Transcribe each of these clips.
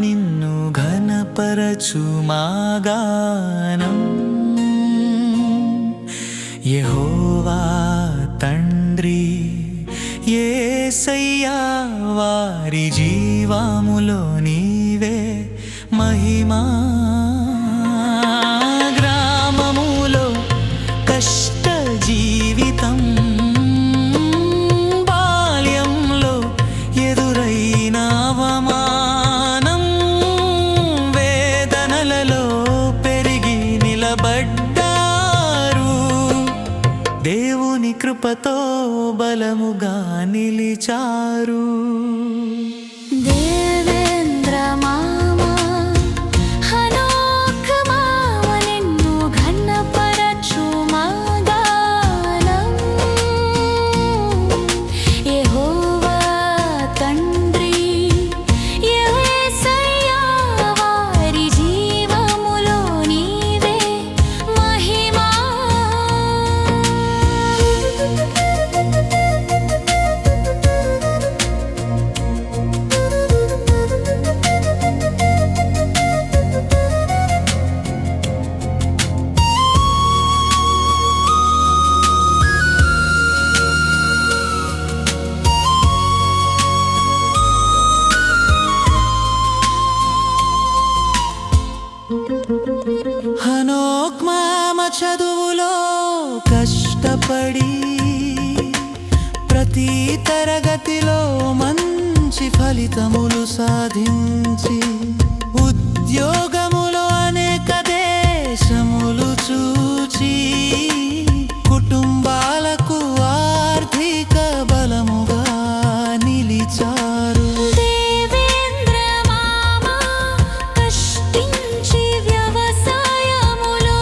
నిన్ను ఘనపరచు మా గానం. యెహోవా తండ్రి యేసయ్యా, వారి జీవములో నీవే మహిమా. గ్రామములో కష్ట జీవితం, బాల్యంలో ఎదురైన అవమానం, వేదనలలో పెరిగి నిలబడ్డారు. దేవుని కృపతో బలముగా నిలిచారు. దేవేంద్ర మామా, హనోక్ మామ, నిన్ను ఘనపరచు మా గానం. యెహోవా తండ్రి యేసయ్యా, వారి జీవములో నీవే మహిమా. హనోక్ మామ చదువులో కష్టపడి ప్రతి తరగతిలో మంచి ఫలితములు సాధించి, ఉద్యోగములో అనేక దేశములు చూచి, కుటుంబాలకు ఆర్థిక బలముగా నిలిచారు. దేవేంద్ర మామా కష్టించి వ్యవసాయములో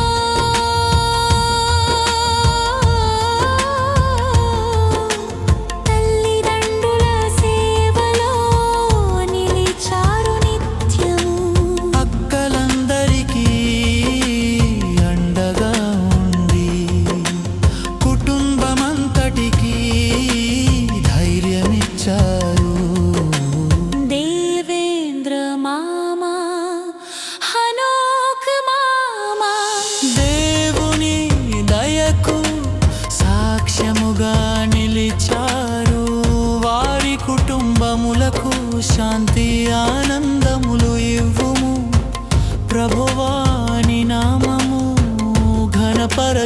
తల్లిదండ్రుల సేవలో నిలిచారు నిత్యము. అక్కలందరికీ అండగా ఉండి, కుటుంబమంతటికీ ధైర్యమిచ్చారు. దేవేంద్ర మామా, హనోక్ మామా, దేవుని దయకు సాక్ష్యముగా నిలిచారు. వారి కుటుంబములకు శాంతి ఆనందములు ఇవ్వుము. ప్రభువా నీ నామము ఘనపరచబడునుగాక.